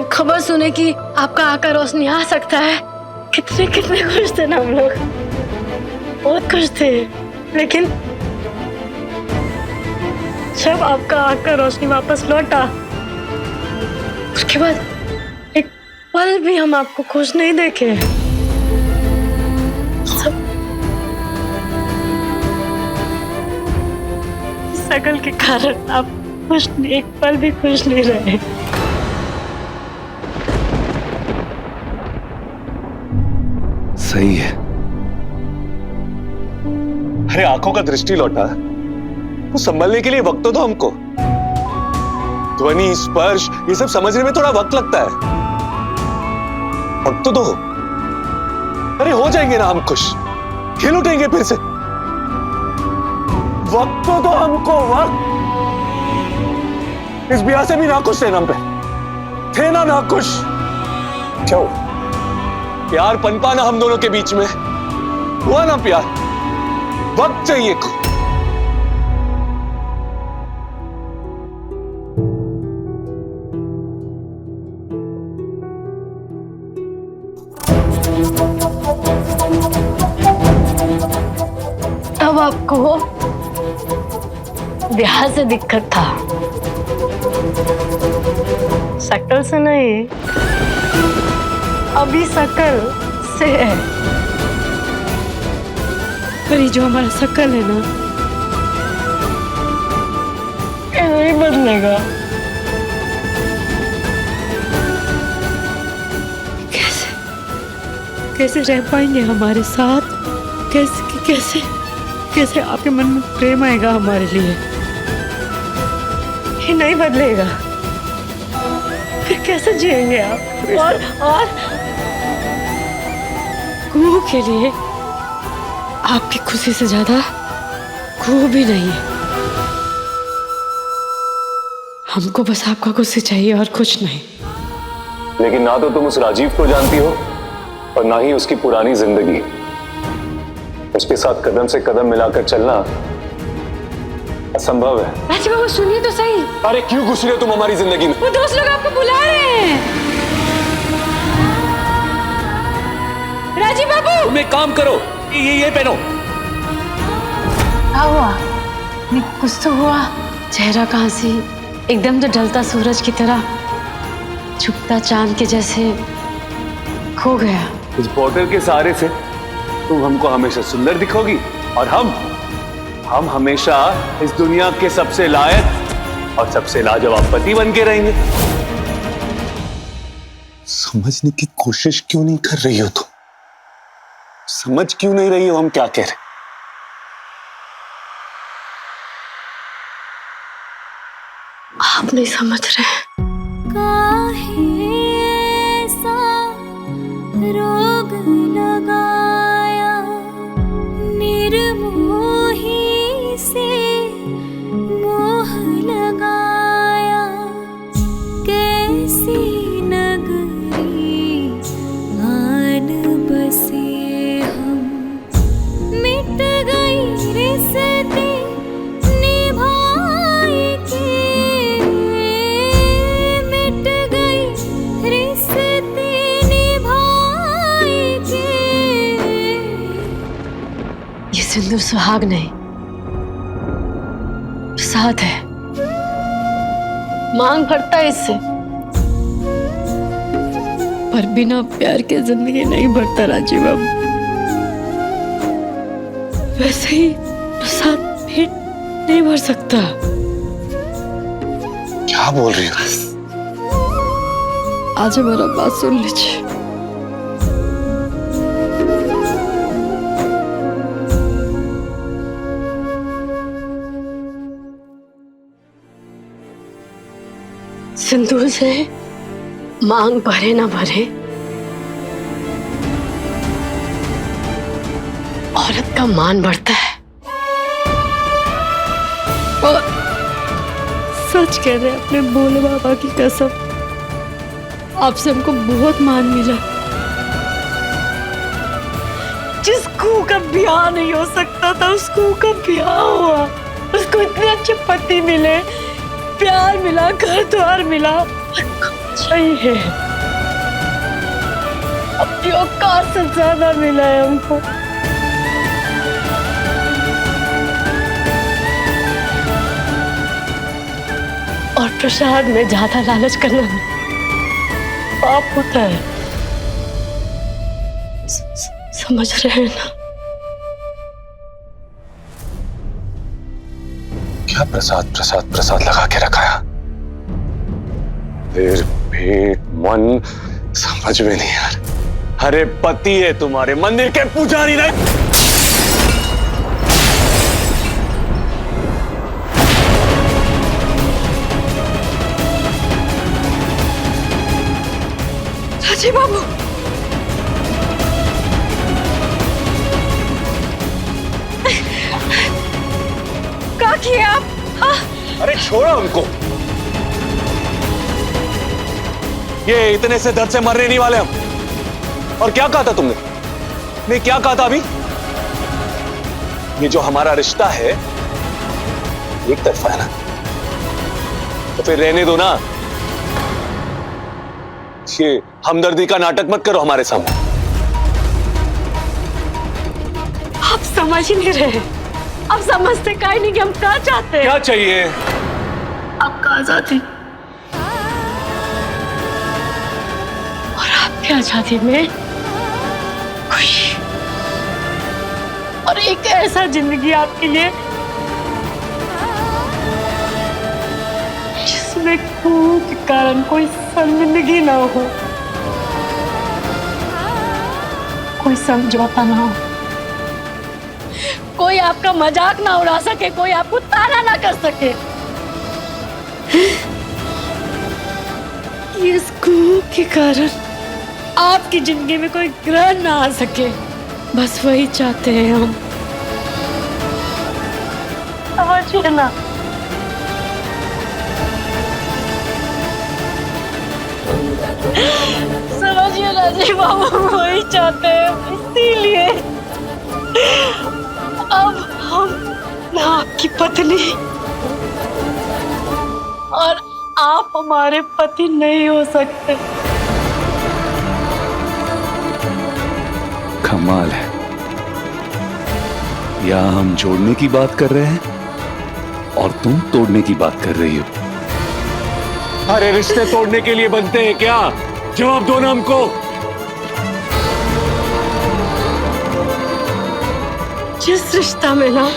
जब खबर सुने कि आपका आका रोशनी आ सकता है, कितने कितने खुश थे ना हम लोग, बहुत खुश थे। लेकिन जब आपका आका रोशनी वापस लौटा, उसके बाद एक पल भी हम आपको खुश नहीं देखे। शकल के कारण आप खुश नहीं, एक पल भी खुश नहीं रहे। सही है। अरे आंखों का दृष्टि लौटा, वो संभलने के लिए वक्त तो दो हमको। ध्वनि, स्पर्श, ये सब समझने में थोड़ा वक्त लगता है। वक्त तो दो। अरे हो जाएंगे ना हम खुश, खिल उठेंगे फिर से। वक्त तो दो हमको, वक्त। इस ब्याह से भी नाखुश थे ना हम पे, थे ना नाखुश। क्यों? प्यार पनपा ना हम दोनों के बीच में, हुआ ना प्यार। वक्त चाहिए को। तब आपको ब्याह से दिक्कत था, शकल से नहीं। अभी शकल से है, पर ये जो हमारा शकल है ना, ये नहीं बदलेगा। कैसे कैसे रह पाएंगे हमारे साथ? कैसे कैसे कैसे आपके मन में प्रेम आएगा हमारे लिए? ये नहीं बदलेगा। फिर कैसे जिएंगे आप? और कुहू के लिए आपकी खुशी से ज्यादा कुहू भी नहीं है। हमको बस आपका खुशी चाहिए और कुछ नहीं। लेकिन ना तो तुम उस राजीव को जानती हो और ना ही उसकी पुरानी जिंदगी। उसके साथ कदम से कदम मिलाकर चलना असंभव है। राजीव बाबू सुनिए तो सही। अरे क्यों घुस रहे हो तुम हमारी जिंदगी में? वो दोस्त लोग आपको बुला रहे हैं। राजीव बाबू, तुम एक काम करो, ये पहनो। क्या हुआ? कुछ तो हुआ। चेहरा कहाँ से एकदम तो ढलता सूरज की तरह, छुपता चांद के जैसे खो गया। इस बॉर्डर के सहारे से तुम हमको हमेशा सुंदर दिखोगी और हम हमेशा इस दुनिया के सबसे लायक और सबसे लाजवाब पति बन के रहेंगे। समझने की कोशिश क्यों नहीं कर रही हो तुम? समझ क्यों नहीं रही हो हम क्या कह रहे? आप नहीं समझ रहे। रोग लगाया निर्मोही से मोह लगाया, कैसी नगरी मान बसे हम, मिट गई रिश्ते निभाए के, मिट गई रिश्ते सिंदूर सुहाग नहीं, साथ है। मांग भरता है इससे, पर बिना प्यार के जिंदगी नहीं भरता राजीव बाबू। वैसे ही साथ पेट नहीं भर सकता। क्या बोल रही हो? आज हमारा बात सुन लीजिए। सिंदूर से मांग भरे ना भरे, औरत का मान बढ़ता है। और सच कह रहे अपने भोले बाबा की कसम, आपसे हमको बहुत मान मिला। जिस कुहू का ब्याह नहीं हो सकता था, उस कुहू का ब्याह हुआ। उसको इतने अच्छे पति मिले, प्यार मिला, घर द्वार मिला, कुछ सही है, अपनी औकात से ज्यादा मिला है हमको। और प्रसाद में ज्यादा लालच करना पाप होता है, समझ रहे हैं ना? क्या प्रसाद प्रसाद प्रसाद लगा के रखा है? फिर पेट मन समझ में नहीं यार। अरे पति है तुम्हारे, मंदिर के पुजारी नहीं। राजी बाबू, क्या किया आप? अरे छोड़ो उनको, ये इतने से दर्द से मरने नहीं वाले हम। और क्या कहा था तुमने? नहीं क्या कहा था अभी? ये जो हमारा रिश्ता है एक तरफा है ना, तो फिर रहने दो ना। ये हमदर्दी का नाटक मत करो हमारे सामने। आप समझ ही नहीं रहे, आप समझते काहे नहीं कि हम क्या चाहते हैं। क्या चाहिए? आपका आजादी, और आपकी आजादी में खुशी, और एक ऐसा जिंदगी आपके लिए जिसमें खून के कारण कोई शर्मिंदगी ना हो, कोई समझौता ना हो, कोई आपका मजाक ना उड़ा सके, कोई आपको ताना ना कर सके। इस खून के कारण आपकी जिंदगी में कोई ग्रहण ना आ सके, बस वही चाहते हैं हम। समझिए ना। समझिए ना जी बाबू, वही चाहते हैं, इसीलिए अब हम ना आपकी पत्नी और आप हमारे पति नहीं हो सकते। कमाल है, यहाँ हम जोड़ने की बात कर रहे हैं और तुम तोड़ने की बात कर रही हो। अरे रिश्ते तोड़ने के लिए बनते हैं क्या? जवाब दो ना हमको। जिस रिश्ता में ना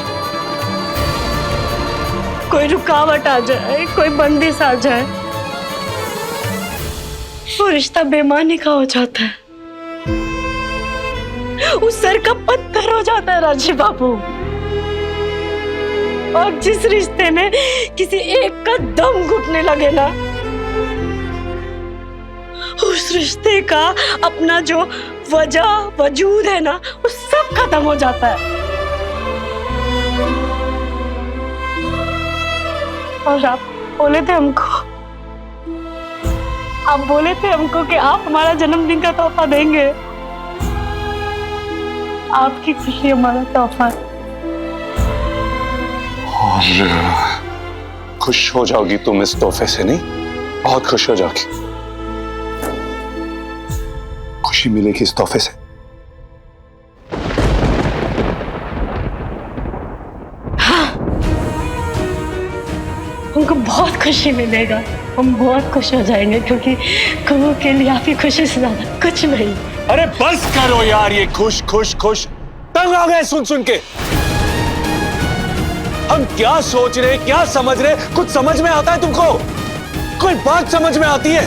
कोई रुकावट आ जाए, कोई बंदिश आ जाए, वो रिश्ता बेमानी का हो जाता है, उस सर का पत्थर हो जाता है राजी बाबू। और जिस रिश्ते में किसी एक का दम घुटने लगे ना, उस रिश्ते का अपना जो वजह वजूद है ना, वो सब खत्म हो जाता है। और आप बोले थे हमको कि आप हमारा जन्मदिन का तोहफा देंगे। आपकी खुशी हमारा तोहफा। और खुश हो जाओगी तुम इस तोहफे से? नहीं, बहुत खुश हो जाओगी। खुशी मिलेगी इस तोहफे से। हाँ, हमको बहुत खुशी मिलेगा, हम बहुत खुश हो जाएंगे, क्योंकि कबू के लिए आपकी खुशी से ज्यादा कुछ नहीं। अरे बस करो यार, ये खुश खुश खुश तंग आ गए सुन सुन के। हम क्या सोच रहे, क्या समझ रहे, कुछ समझ में आता है तुमको? कोई बात समझ में आती है?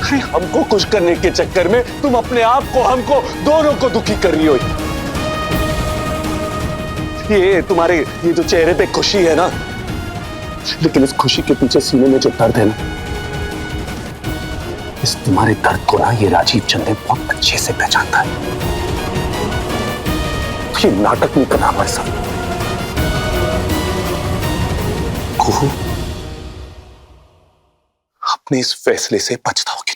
अरे हमको खुश करने के चक्कर में तुम अपने आप को, हमको, दोनों को दुखी कर रही हो। ये तुम्हारे ये जो चेहरे पे खुशी है ना, लेकिन इस खुशी के पीछे सीने में जो दर्द है ना, इस तुम्हारे दर्द को ना ये राजीव चंदेल बहुत अच्छे से पहचानता है। तो ये नाटक नहीं करना हमारे साथ। कुहू, अपने इस फैसले से पछताओगी,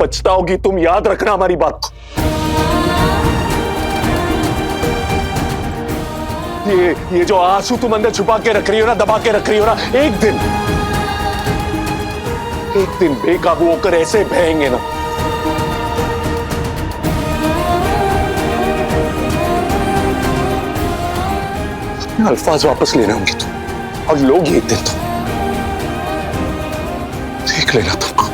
पछताओगी तुम, याद रखना हमारी बात को। ये जो आंसू तुम अंदर छुपा के रख रही हो ना, दबा के रख रही हो ना, एक दिन बेकाबू होकर ऐसे बहेंगे ना, अपने अल्फाज वापस लेने होंगे तुम, और लोग ये दिन तुम देख लेना तुमको।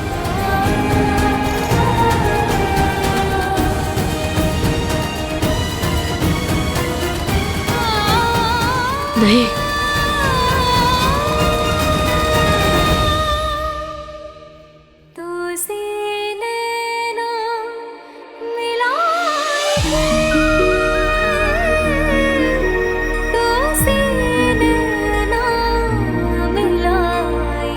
नहीं, तो से नैना मिलाए, तो से नैना मिलाए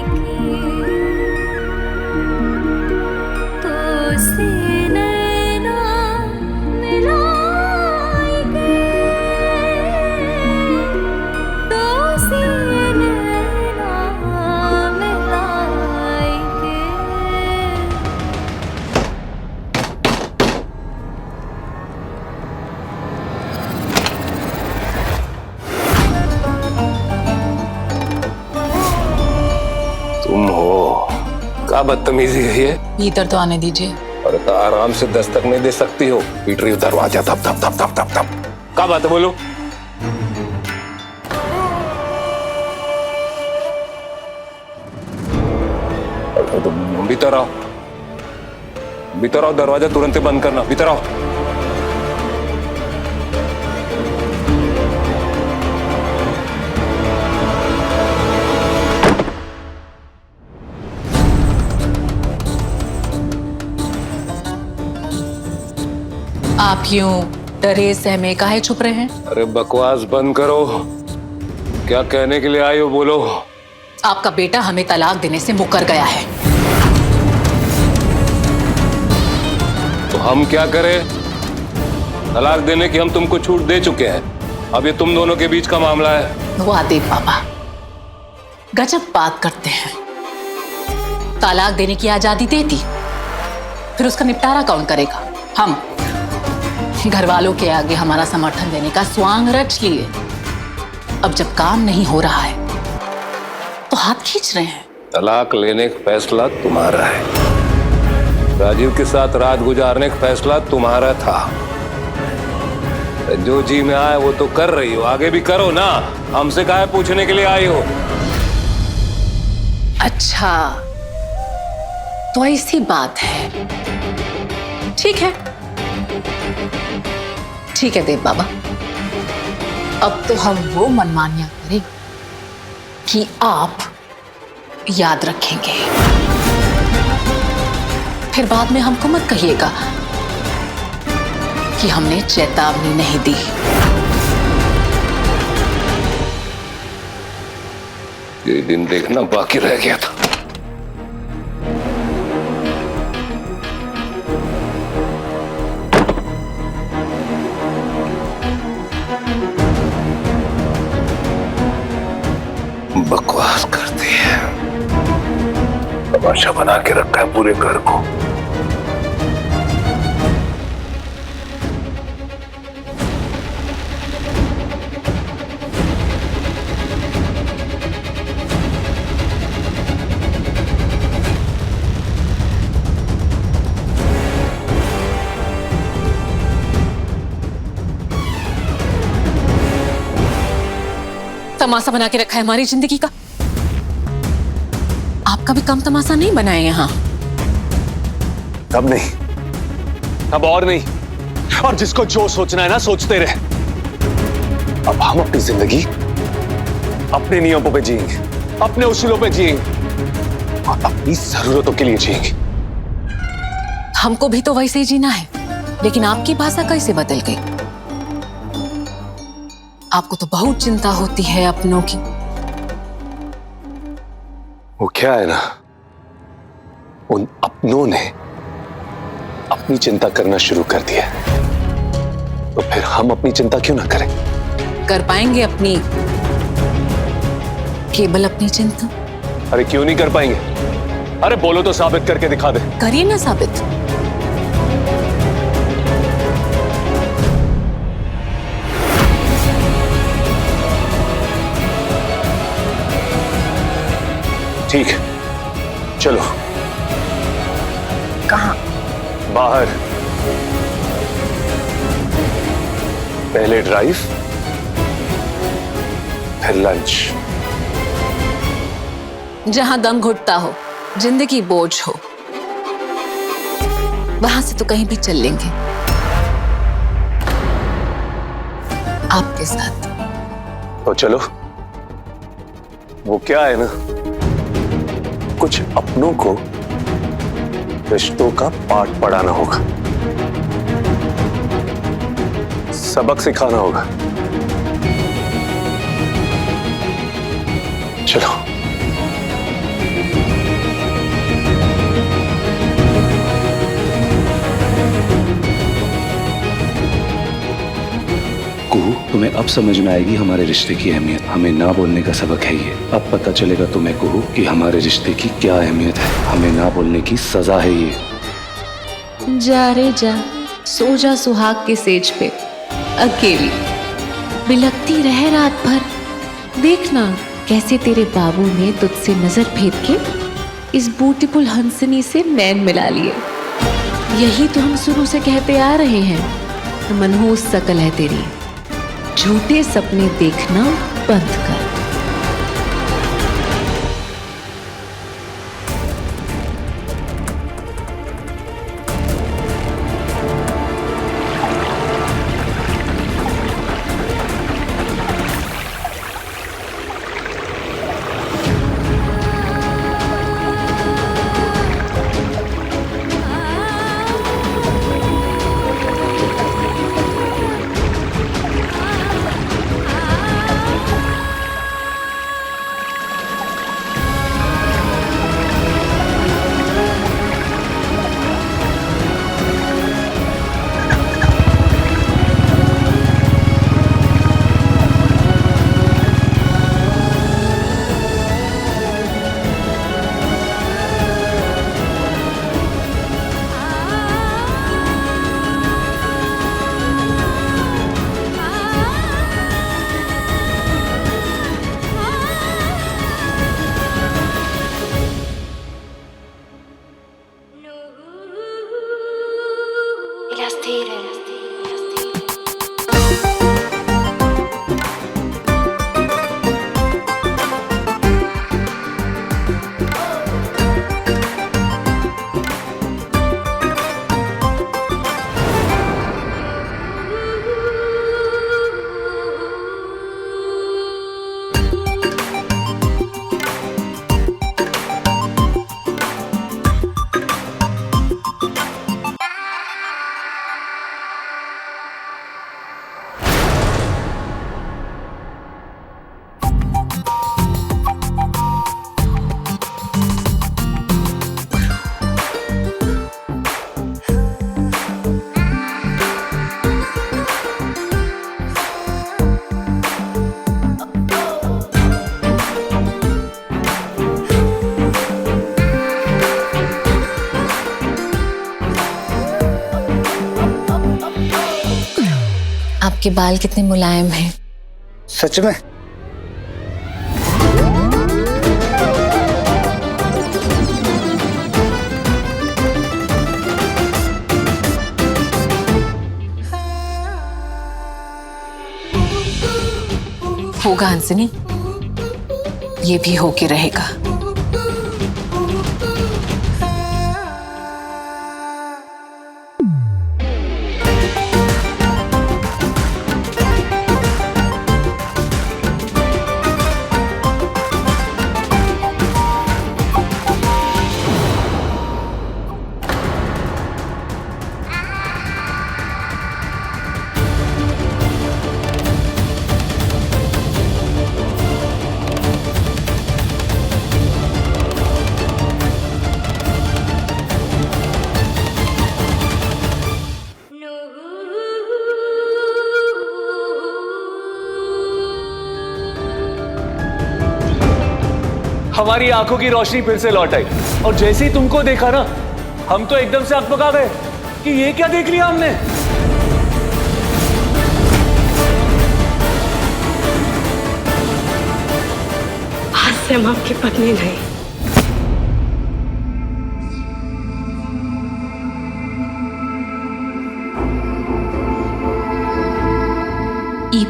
तो से नैना मिलाए तो से नैना मिलाए। तुम हो? क्या बदतमीजी है ये? भीतर तो आने दीजिए। और तो आराम से दस्तक नहीं दे सकती हो? पीट रही हो दरवाजा, थप थप थप थप थप थप। क्या बात है, बोलो। तो भीतर आओ, भीतर आओ, दरवाजा तुरंत ही बंद करना, भीतर आओ। आप यूं डरे सहमे काहे छुप रहे हैं? अरे बकवास बंद करो, क्या कहने के लिए आई हो, बोलो। आपका बेटा हमें तलाक देने से मुकर गया है। तो हम क्या करें? तलाक देने की हम तुमको छूट दे चुके हैं, अब ये तुम दोनों के बीच का मामला है। वाह देव बाबा, गजब बात करते हैं। तलाक देने की आजादी देती, फिर उसका निपटारा कौन करेगा? हम घर वालों के आगे हमारा समर्थन देने का स्वांग रच लिए। अब जब काम नहीं हो रहा है तो हाथ खींच रहे हैं। तलाक लेने का फैसला तुम्हारा है, राजीव के साथ रात गुजारने का फैसला तुम्हारा था। जो जी में आए वो तो कर रही हो, आगे भी करो ना, हमसे काहे पूछने के लिए आई हो? अच्छा, तो ऐसी बात है। ठीक है, ठीक है देव बाबा, अब तो हम वो मनमानियां करें कि आप याद रखेंगे। फिर बाद में हमको मत कहिएगा कि हमने चेतावनी नहीं दी। ये दिन देखना बाकी रह गया था। बकवास करती है, तमाशा बना के रखा है पूरे घर को। तमाशा बना के रखा है हमारी जिंदगी का। आपका भी कम तमाशा नहीं बनाए यहाँ। अब नहीं, अब और नहीं, और जिसको जो सोचना है ना सोचते रहे। अब हम अपनी जिंदगी अपने नियमों पे जिएंगे, अपने उसूलों पे जिएंगे और अपनी जरूरतों के लिए जिएंगे। हमको भी तो वैसे ही जीना है, लेकिन आपकी भाषा कैसे बदल गई? आपको तो बहुत चिंता होती है अपनों की। वो क्या है ना, उन अपनों ने अपनी चिंता करना शुरू कर दिया, तो फिर हम अपनी चिंता क्यों ना करें? कर पाएंगे अपनी, केवल अपनी चिंता? अरे क्यों नहीं कर पाएंगे? अरे बोलो तो साबित करके दिखा दे। करिए ना साबित। ठीक है, चलो। कहाँ? बाहर। पहले ड्राइव, फिर लंच। जहां दम घुटता हो, जिंदगी बोझ हो, वहां से तो कहीं भी चल लेंगे आपके साथ। तो चलो, वो क्या है ना, कुछ अपनों को रिश्तों का पाठ पढ़ाना होगा, सबक सिखाना होगा। चलो। कुहू, तुम्हें अब समझ में आएगी हमारे रिश्ते की अहमियत। हमें ना बोलने का सबक है ये। अब पता चलेगा तुम्हें कुहू कि हमारे रिश्ते की क्या अहमियत है। हमें ना बोलने की सजा है ये। जा रे जा, सो जा सुहाग के सेज पे अकेली, बिलखती रह रात भर। देखना कैसे तेरे बाबू ने तुझसे नजर फेर के इस ब्यूटीफुल हंसनी से नैन मिला लिए। यही तो हम शुरू से कहते आ रहे हैं, मनहूस शकल है तेरी, झूठे सपने देखना बंद कर। आपके बाल कितने मुलायम हैं। सच में? होगा हंसनी, ये भी होके रहेगा। हमारी आंखों की रोशनी फिर से लौट आई और जैसे ही तुमको देखा ना, हम तो एकदम से अकबका गए कि ये क्या देख लिया हमने। आज से हम आपकी पत्नी नहीं,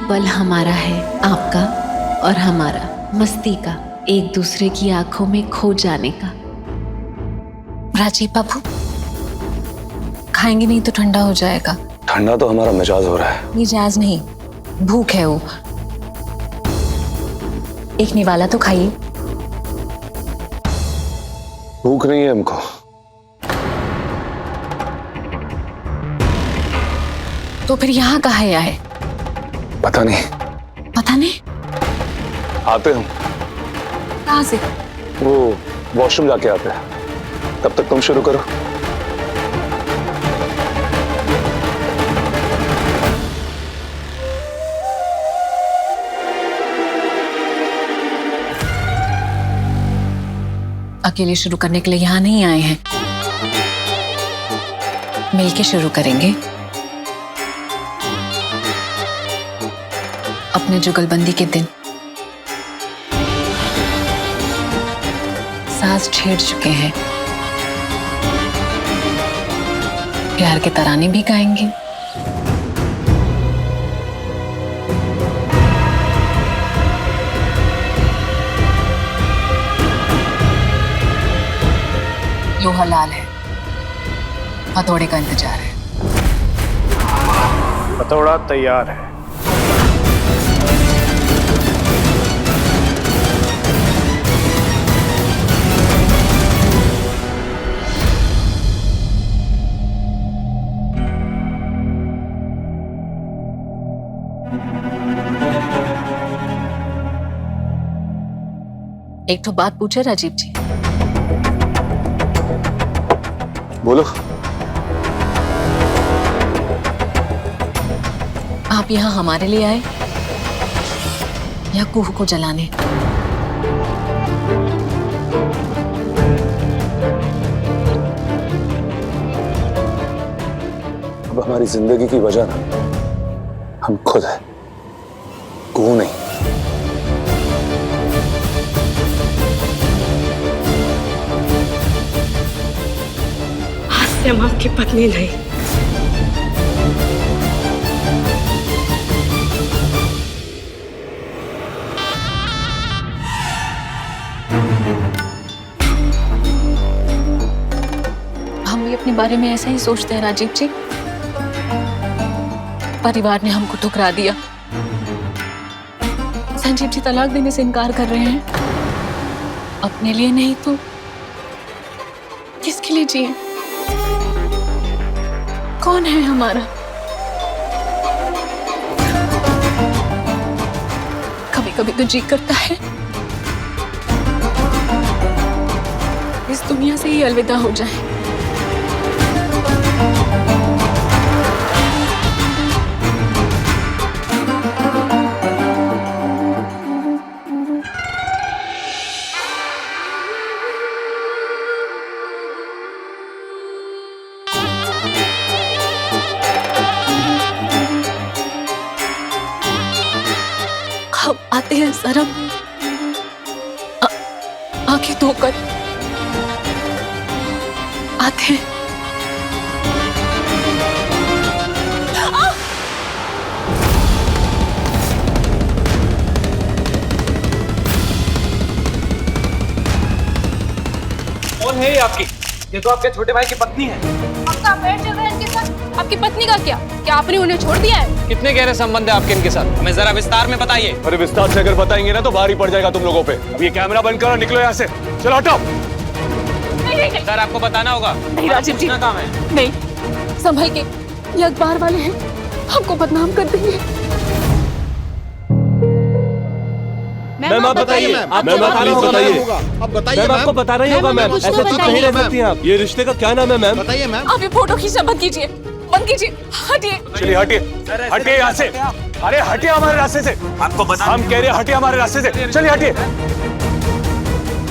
पल हमारा है, आपका और हमारा, मस्ती का, एक दूसरे की आंखों में खो जाने का। राजीव बाबू, खाएंगे नहीं तो ठंडा हो जाएगा। ठंडा तो हमारा मिजाज हो रहा है। मिजाज नहीं, भूख है वो। एक निवाला तो खाइए। भूख नहीं है हमको। तो फिर यहाँ काहे आए? पता नहीं। पता नहीं आते हम। कहाँ से? वो वॉशरूम जाके आते हैं। तब तक तुम शुरू करो। अकेले शुरू करने के लिए यहाँ नहीं आए हैं, मिलके शुरू करेंगे। अपने जुगलबंदी के दिन सांस छेड़ चुके हैं, प्यार के तराने भी गाएंगे। लोहा लाल है, हथौड़े का इंतजार है। हथौड़ा तैयार है। एक तो बात पूछे राजीव जी। बोलो। आप यहाँ हमारे लिए आए या कुहू को जलाने? अब हमारी जिंदगी की वजह ना हम खुद है, कुहू नहीं। हम आपकी पत्नी नहीं। हम भी अपने बारे में ऐसा ही सोचते हैं राजीव जी। परिवार ने हमको ठुकरा दिया। संजीव जी तलाक देने से इनकार कर रहे हैं। अपने लिए नहीं तो किसके लिए जिए? कौन है हमारा? कभी कभी तो जी करता है इस दुनिया से ही अलविदा हो जाए। कब आते हैं शर्म आंखें धोकर आते हैं। कौन है ये आपकी? ये तो आपके छोटे भाई की पत्नी है। आपका अफेयर चल रहा है इनके साथ? आपकी पत्नी का क्या? क्या आपने उन्हें छोड़ दिया है? कितने गहरे संबंध है आपके इनके साथ? हमें जरा विस्तार में बताइए। अरे विस्तार से अगर बताएंगे ना तो भारी पड़ जाएगा तुम लोगों पे। अब ये कैमरा बंद करो, निकलो यहाँ से। चलो हटो। नहीं। सर आपको बताना होगा। नहीं राजीव जी, काम है। नहीं, संभल के, ये अखबार वाले हैं, हमको बदनाम कर देंगे। मैम आप बताइए। आपको बताना होगा मैम। अब बताइए मैम आपको बताना ही होगा मैम। ऐसे चुप नहीं रह सकती आप। ये रिश्ते का क्या नाम है मैम? बताइए मैम। आप ये फोटो खींचना बंद कीजिए, बंद कीजिए, हटिए। चलिए हटिए, हटिए यहाँ से। अरे हटिए हमारे रास्ते से। आपको हम कह रहे हैं हटिए हमारे रास्ते से। चलिए हटिए।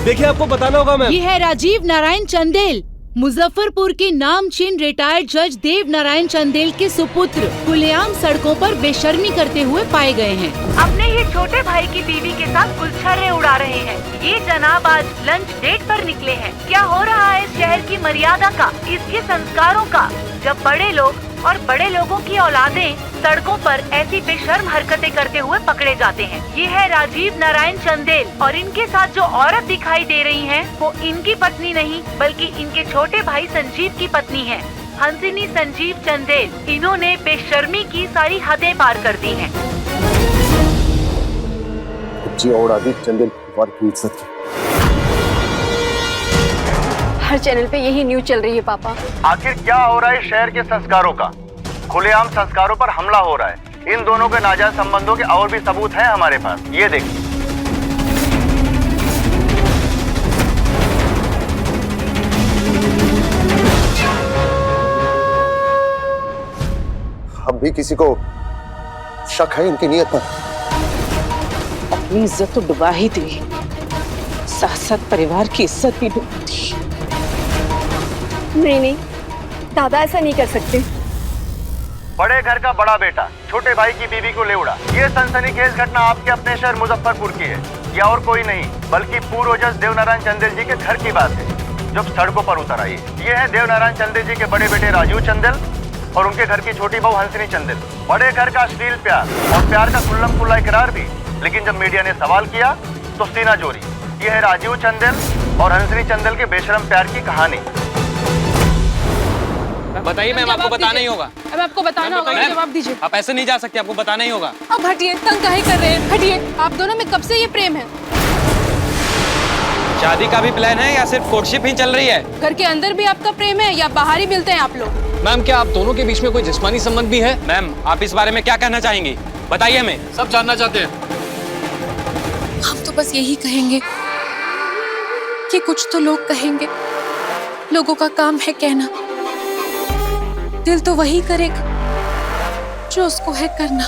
देखिए आपको बताना होगा मैम। ये है राजीव नारायण चंदेल, मुजफ्फरपुर के नामचीन रिटायर्ड जज देव नारायण चंदेल के सुपुत्र। खुलेआम सड़कों पर बेशर्मी करते हुए पाए गए हैं। अपने ही छोटे भाई की बीवी के साथ गुलछर्रे उड़ा रहे हैं। ये जनाब आज लंच डेट पर निकले हैं। क्या हो रहा है इस शहर शहर की मर्यादा का, इसके संस्कारों का। जब बड़े लोग और बड़े लोगों की औलादें सड़कों पर ऐसी बेशर्म हरकतें करते हुए पकड़े जाते हैं। ये है राजीव नारायण चंदेल और इनके साथ जो औरत दिखाई दे रही है वो इनकी पत्नी नहीं बल्कि इनके छोटे भाई संजीव की पत्नी है, हंसिनी संजीव चंदेल। इन्होंने बेशर्मी की सारी हदें पार कर दी हैं। जी और आदि चंदेल परिवार की इज्जत की। हर चैनल पे यही न्यूज चल रही है पापा। आखिर क्या हो रहा है शहर के संस्कारों का? खुलेआम संस्कारों पर हमला हो रहा है। इन दोनों के नाजायज संबंधों के और भी सबूत हैं हमारे पास, ये देखिए। अब भी किसी को शक है इनकी नीयत पर? अपनी इज्जत तो डुबा ही दी, साथ साथ परिवार की इज्जत भी डुबा दी। नहीं, दादा ऐसा नहीं कर सकते। बड़े घर का बड़ा बेटा छोटे भाई की बीवी को ले उड़ा। ये सनसनीखेज घटना आपके अपने शहर मुजफ्फरपुर की है। यह और कोई नहीं बल्कि पूर्वज देवनारायण चंदेल जी के घर की बात है जो सड़कों पर उतर आई है। ये है देवनारायण चंदेल जी के बड़े बेटे राजीव चंदेल और उनके घर की छोटी बहू हंसिनी चंदेल। बड़े घर का अश्लील प्यार और प्यार का खुल्लम खुल्ला इकरार भी, लेकिन जब मीडिया ने सवाल किया तो सीना चोरी। ये है राजीव चंदेल और हंसिनी चंदेल के बेशरम प्यार की कहानी। बताइए मैम, आपको बताना ही होगा। अब आपको बताना होगा, जवाब दीजिए। आप ऐसे नहीं जा सकते, आपको बताना ही होगा। अब हटिए, तंग काहे कर रहे हैं? हटिए। आप दोनों में कब से ये प्रेम है? शादी का भी प्लान है या सिर्फ कोर्टशिप ही चल रही है? घर के अंदर भी आपका प्रेम है या बाहर ही मिलते हैं आप लोग? मैम, क्या आप दोनों के बीच में कोई जिस्मानी संबंध भी है? मैम, आप इस बारे में क्या कहना चाहेंगी? बताइए हमें, सब जानना चाहते हैं। हम तो बस यही कहेंगे कि कुछ तो लोग कहेंगे। लोगों का काम है कहना, दिल तो वही करेगा जो उसको है करना।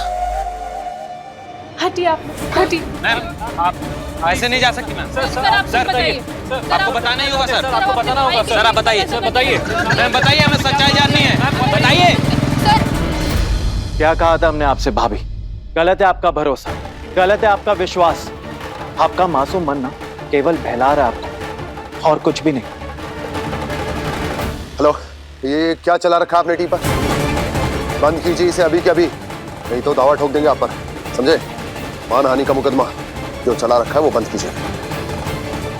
हटिए आप, हटिए। मैम, आप ऐसे नहीं जा सकती मैम। सर बताइए, आपको बताना ही होगा सर। आपको बताना होगा सर। आप बताइए, सर बताइए। मैम बताइए, हमें सच्चाई जाननी है, बताइए। क्या कहा था हमने आपसे भाभी? गलत है आपका भरोसा, गलत है आपका विश्वास। आपका मासूम मन ना केवल बहला रहा है आपको, और कुछ भी नहीं। हेलो, ये क्या चला रखा आपने टी पर? बंद कीजिए इसे अभी के अभी, नहीं तो दावा ठोक देंगे आप पर, समझे? मानहानि का मुकदमा जो चला रखा है वो बंद कीजिए।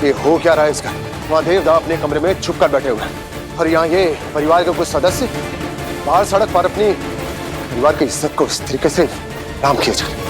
ये हो क्या रहा है इसका? वहाँ देवदा अपने कमरे में छुप कर बैठे हुए हैं और यहाँ ये परिवार के कुछ सदस्य बाहर सड़क पर अपनी परिवार की इज्जत को इस तरीके से नाम किया जा रहा है।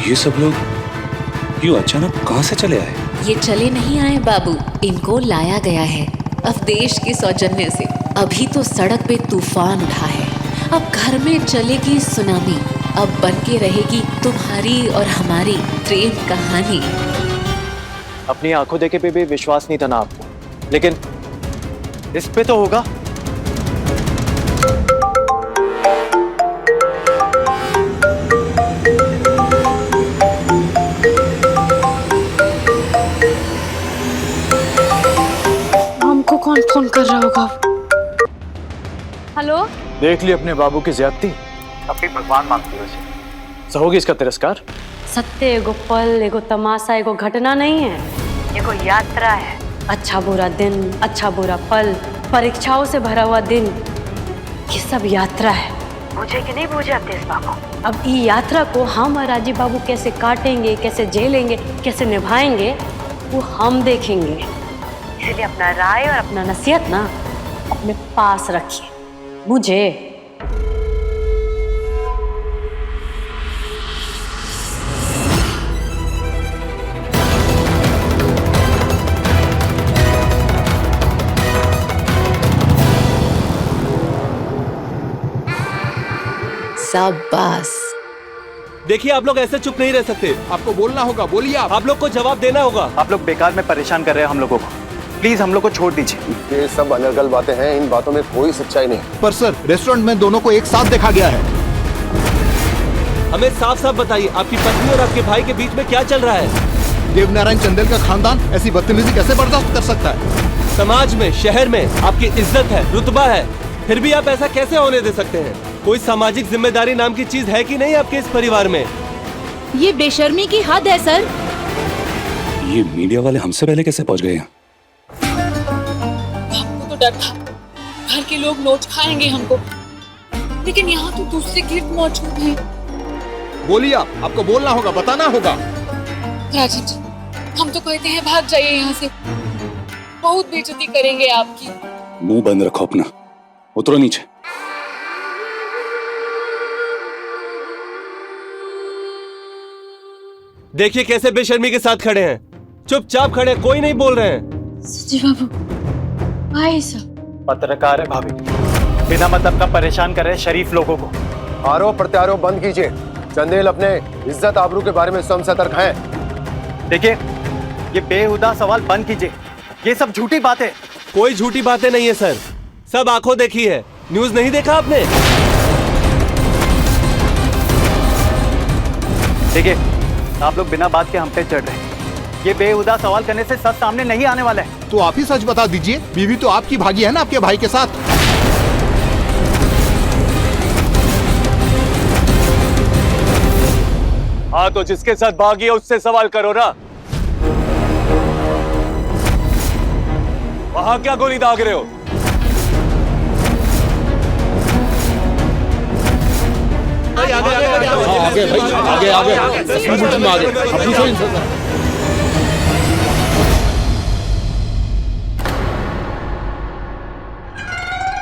ये सब लोग यूं अचानक कहां से चले आए? ये चले नहीं आए बाबू, इनको लाया गया है अवधेश के सौजन्य से। अभी तो सड़क पे तूफान उठा है, अब घर में चलेगी सुनामी, अब बन के रहेगी तुम्हारी और हमारी प्रेम कहानी। अपनी आंखों देखे पे भी विश्वास नहीं था ना आपको, लेकिन इस पे तो होगा। हमको कौन फोन कर रहा होगा? हेलो, देख ली अपने बाबू की ज्यादती, अपनी भगवान मांगती हो सहोगी इसका तिरस्कार। सत्य एगो पल, एगो तमाशा, एगो घटना नहीं है, ये कोई यात्रा है। अच्छा बुरा दिन, अच्छा बुरा पल, परीक्षाओं से भरा हुआ दिन, ये सब यात्रा है। मुझे कि नहीं बूझे अवधेश बाबू? अब ये यात्रा को हम और राजीव बाबू कैसे काटेंगे, कैसे झेलेंगे, कैसे निभाएंगे, वो हम देखेंगे। इसलिए अपना राय और अपना नसीहत ना अपने पास रखिए। मुझे शाबाश। देखिए, आप लोग ऐसे चुप नहीं रह सकते, आपको बोलना होगा। बोलिए, आप लोग को जवाब देना होगा। आप लोग बेकार में परेशान कर रहे हैं हम लोगों को। प्लीज हम लोग को छोड़ दीजिए। ये सब अनर्गल बातें हैं, इन बातों में कोई सच्चाई नहीं। पर सर, रेस्टोरेंट में दोनों को एक साथ देखा गया है। हमें साफ साफ बताइए, आपकी पत्नी और आपके भाई के बीच में क्या चल रहा है? देवनारायण चंदेल का खानदान ऐसी बदतमीजी कैसे बर्दाश्त कर सकता है? समाज में, शहर में आपकी इज्जत है, रुतबा है, फिर भी आप ऐसा कैसे होने दे सकते हैं? कोई सामाजिक जिम्मेदारी नाम की चीज है कि नहीं आपके इस परिवार में? ये बेशर्मी की हद है सर। ये मीडिया वाले हमसे पहले कैसे पहुंच गए यहाँ? हमको तो डर था घर के लोग नोट खाएंगे हमको, लेकिन यहाँ तो दूसरे गिफ्ट मौजूद हैं। बोलिए, आपको बोलना होगा, बताना होगा। राजीव जी, हम तो कहते हैं भाग जाइए यहाँ से, बहुत बेइज्जती करेंगे आपकी। मुंह बंद रखो अपना, उतरो नीचे। देखिए कैसे बेशर्मी के साथ खड़े हैं, चुपचाप खड़े, कोई नहीं बोल रहे हैं। सची बाबू आए सब पत्रकार है भाभी, बिना मतलब का परेशान कर रहे शरीफ लोगों को। आरोप प्रत्यारोप बंद कीजिए। चंदेल अपने इज्जत आबरू के बारे में स्वयं सतर्क हैं। देखिए, ये बेहुदा सवाल बंद कीजिए, ये सब झूठी बातें। कोई झूठी बातें नहीं है सर, सब आंखों देखी है। न्यूज नहीं देखा आपने? देखिए, आप लोग बिना बात के हम पे चढ़ रहे हैं। ये बेहुदा सवाल करने से सच सामने नहीं आने वाला है। तो आप ही सच बता दीजिए, बीवी तो आपकी भागी है ना आपके भाई के साथ। हाँ, तो जिसके साथ भागी है उससे सवाल करो ना। वहां क्या गोली दाग रहे हो?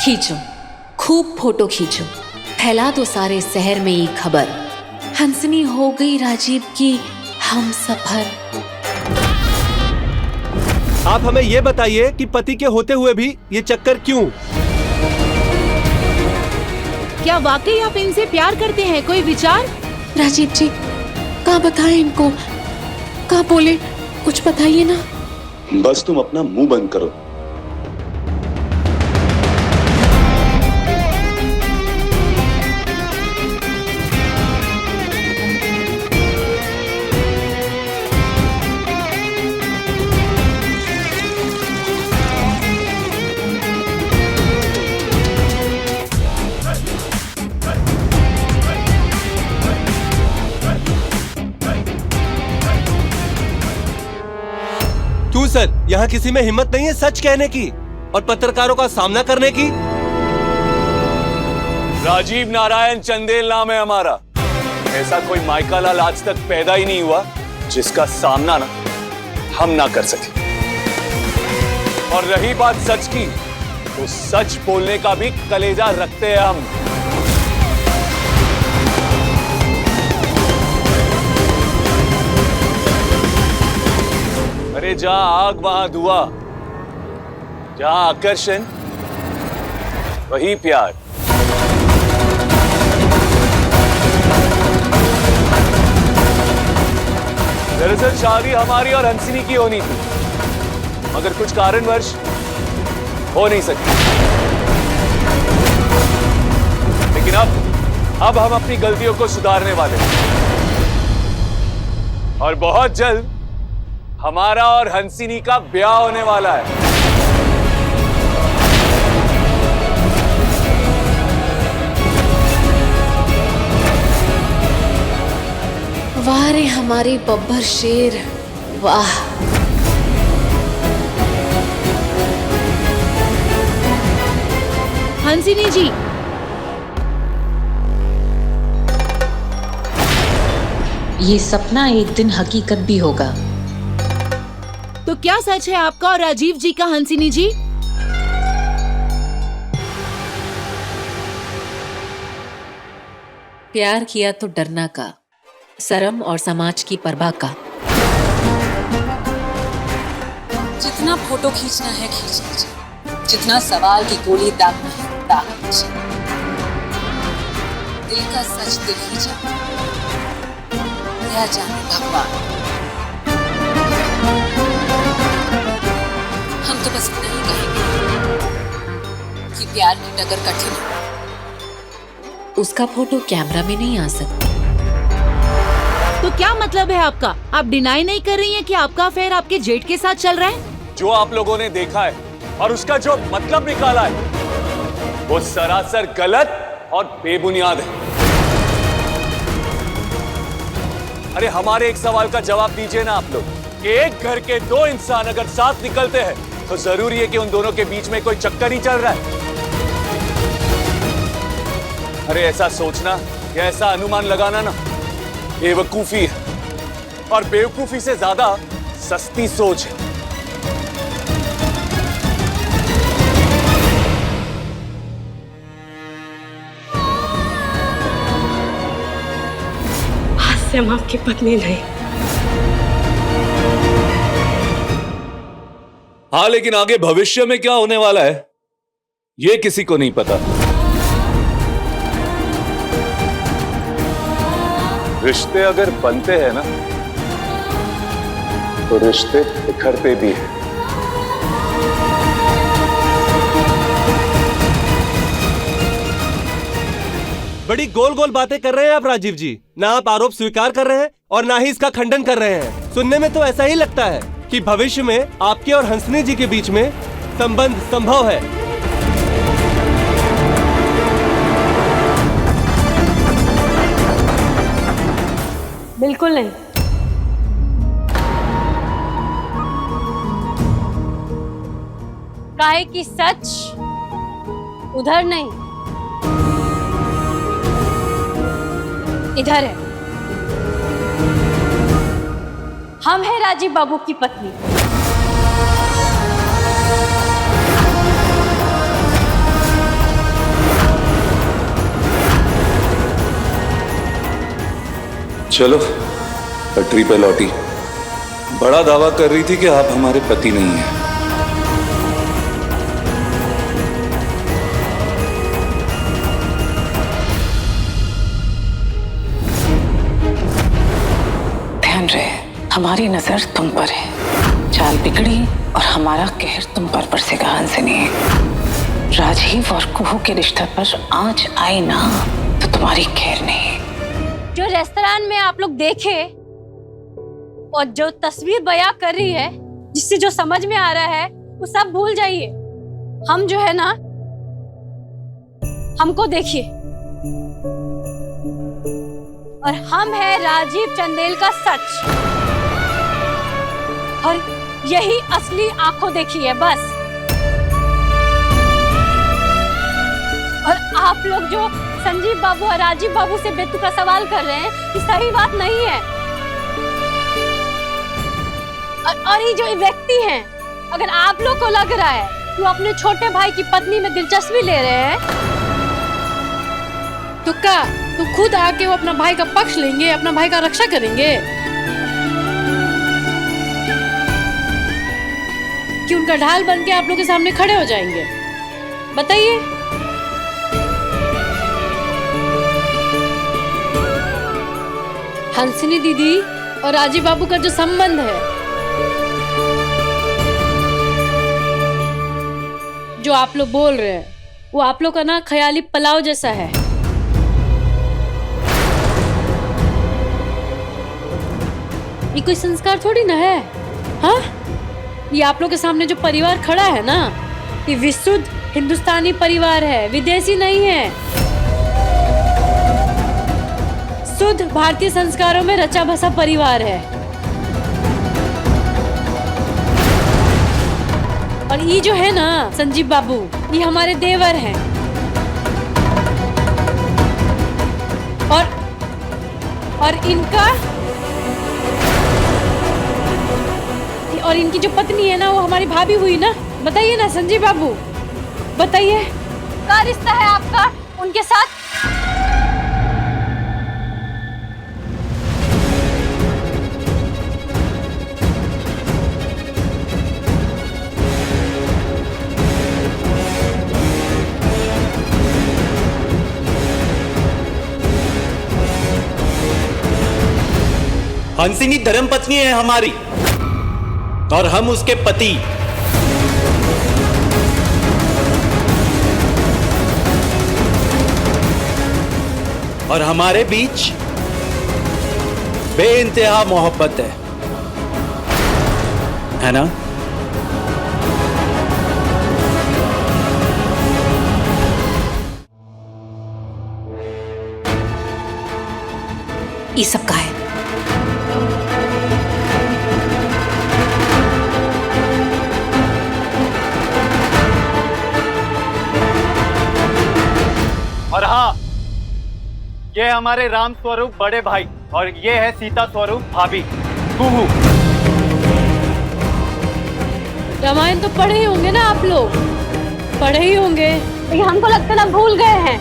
खींचो, खूब फोटो खींचो, फैला दो सारे शहर में ये खबर, हंसनी हो गई राजीव की हम सफर। आप हमें ये बताइए कि पति के होते हुए भी ये चक्कर क्यों? क्या वाकई आप इनसे प्यार करते हैं? कोई विचार? राजीव जी, कहाँ बताएं इनको, कहाँ बोले, कुछ बताइए ना। बस तुम अपना मुंह बंद करो। क्यों सर, यहाँ किसी में हिम्मत नहीं है सच कहने की और पत्रकारों का सामना करने की? राजीव नारायण चंदेल नाम है हमारा। ऐसा कोई माइका लाल आज तक पैदा ही नहीं हुआ जिसका सामना ना हम ना कर सके। और रही बात सच की, तो सच बोलने का भी कलेजा रखते हैं हम। अरे जहां आग वहां धुआं, जहां आकर्षण वही प्यार। दरअसल शादी हमारी और हंसिनी की होनी थी, मगर कुछ कारणवश हो नहीं सकी। लेकिन अब हम अपनी गलतियों को सुधारने वाले हैं और बहुत जल्द हमारा और हंसिनी का ब्याह होने वाला है। वाह रे हमारे बब्बर शेर, वाह। हंसिनी जी, ये सपना एक दिन हकीकत भी होगा। तो क्या सच है आपका और राजीव जी का हंसिनी जी? प्यार किया तो डरना का, शर्म और समाज की परवाह का। जितना फोटो खींचना है खींच लीजिए, जितना सवाल की गोली दागना है दाग लीजिए। दिल का सच दिल ही जाने, क्या जाने भगवान। हम तो बस इतना ही कहेंगे कि प्यार की डगर कठिन है। उसका फोटो कैमरा में नहीं आ सकता। तो क्या मतलब है आपका? आप डिनाई नहीं कर रही हैं कि आपका अफेयर आपके जेठ के साथ चल रहा है? जो आप लोगों ने देखा है और उसका जो मतलब निकाला है वो सरासर गलत और बेबुनियाद है। अरे हमारे एक सवाल का जवाब दीजिए ना आप लोग कि एक घर के दो इंसान अगर साथ निकलते हैं तो जरूरी है कि उन दोनों के बीच में कोई चक्कर ही चल रहा है? अरे ऐसा सोचना या ऐसा अनुमान लगाना ना बेवकूफी है, और बेवकूफी से ज्यादा सस्ती सोच है। आज से हम आपकी पत्नी नहीं। हाँ, लेकिन आगे भविष्य में क्या होने वाला है ये किसी को नहीं पता। रिश्ते अगर बनते हैं ना तो रिश्ते बिखरते भी हैं। बड़ी गोल गोल बातें कर रहे हैं आप राजीव जी। ना आप आरोप स्वीकार कर रहे हैं और ना ही इसका खंडन कर रहे हैं। सुनने में तो ऐसा ही लगता है कि भविष्य में आपके और हंसनी जी के बीच में संबंध संभव है। बिल्कुल नहीं। काहे कि सच उधर नहीं इधर है। हम हैं राजीव बाबू की पत्नी। चलो पटरी पे लौटी। बड़ा दावा कर रही थी कि आप हमारे पति नहीं हैं। ध्यान रहे, हमारी नजर तुम पर है। चाल बिगड़ी और हमारा कहर तुम पर बरसेगा हंसनी। राजीव और कुहू के रिश्ते पर आंच आई ना तो तुम्हारी खैर नहीं। जो रेस्तरान में आप लोग देखे और जो तस्वीर बयां कर रही है, जिससे जो समझ में आ रहा है वो सब भूल जाइए। हम जो है ना, हमको देखिए, और हम है राजीव चंदेल का सच, और यही असली आंखों देखी है बस। और आप लोग जो संजीव बाबू और राजीव बाबू से बेतुका सवाल कर रहे हैं, ये सही बात नहीं है। और ये जो व्यक्ति हैं, अगर आप लोग को लग रहा है कि वो अपने छोटे भाई की पत्नी में दिलचस्पी ले रहे हैं, तो क्या तो खुद आके वो अपना भाई का पक्ष लेंगे, अपना भाई का रक्षा करेंगे कि उनका ढाल बन के आप लोग के सामने खड़े हो जाएंगे? बताइए। हंसिनी दीदी और राजीव बाबू का जो संबंध है, जो आप लोग बोल रहे हैं, वो आप लोग का ना ख्याली पलाव जैसा है। ये कोई संस्कार थोड़ी ना है। हाँ, ये आप लोग के सामने जो परिवार खड़ा है ना, ये विशुद्ध हिंदुस्तानी परिवार है, विदेशी नहीं है। शुद्ध भारतीय संस्कारों में रचा बसा परिवार है। और ये जो है ना संजीव बाबू, ये हमारे देवर हैं। और इनकी जो पत्नी है ना, वो हमारी भाभी हुई ना। बताइए ना संजीव बाबू, बताइए क्या रिश्ता है आपका उनके साथ? हंसिनी धर्मपत्नी है हमारी और हम उसके पति। और हमारे बीच बेइंतहा मोहब्बत है ना? ये सब का है? और हाँ, ये हमारे राम स्वरूप बड़े भाई और ये है सीता स्वरूप भाभी कुहू। रामायण तो पढ़े ही होंगे ना आप लोग, पढ़े ही होंगे, लेकिन हमको लगता ना भूल गए हैं।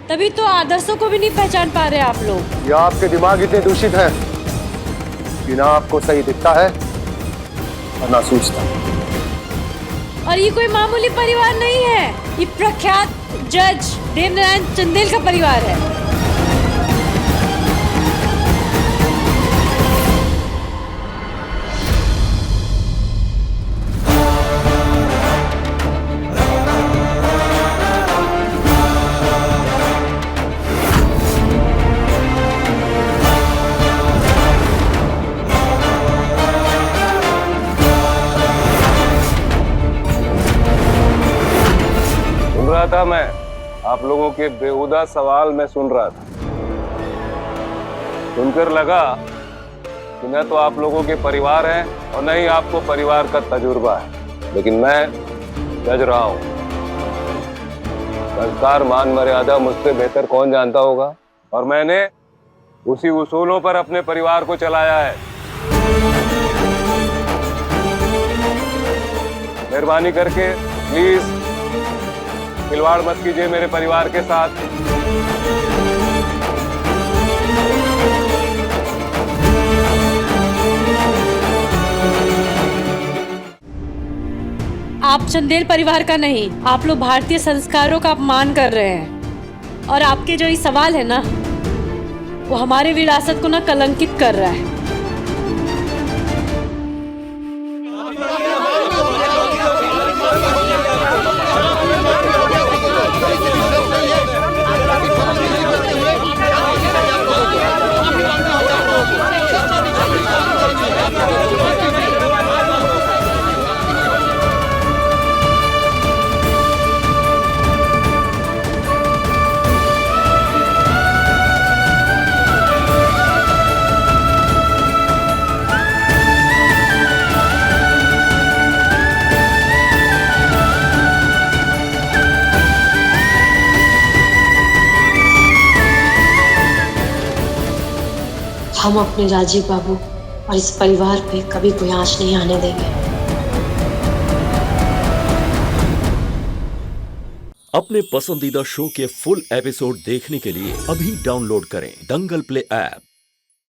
तभी तो आदर्शों को भी नहीं पहचान पा रहे आप लोग। ये आपके दिमाग इतने दूषित हैं कि ना आपको सही दिखता है और ना सूझता। और ये कोई मामूली परिवार नहीं है, ये प्रख्यात जज देवनारायण चंदेल का परिवार है। था मैं आप लोगों के बेहुदा सवाल में सुन रहा था। सुनकर लगा कि न तो आप लोगों के परिवार है और न ही आपको परिवार का तजुर्बा है, लेकिन मैं जज रहा हूं। संस्कार मान मर्यादा मुझसे बेहतर कौन जानता होगा, और मैंने उसी उसूलों पर अपने परिवार को चलाया है। मेहरबानी करके प्लीज खिलवाड़ मत कीजिए मेरे परिवार के साथ। आप चंदेल परिवार का नहीं, आप लोग भारतीय संस्कारों का अपमान कर रहे हैं। और आपके जो ये सवाल है ना, वो हमारे विरासत को ना कलंकित कर रहा है। हम अपने राजीव बाबू और इस परिवार पे कभी कोई आंच नहीं आने देंगे। अपने पसंदीदा शो के फुल एपिसोड देखने के लिए अभी डाउनलोड करें दंगल प्ले ऐप।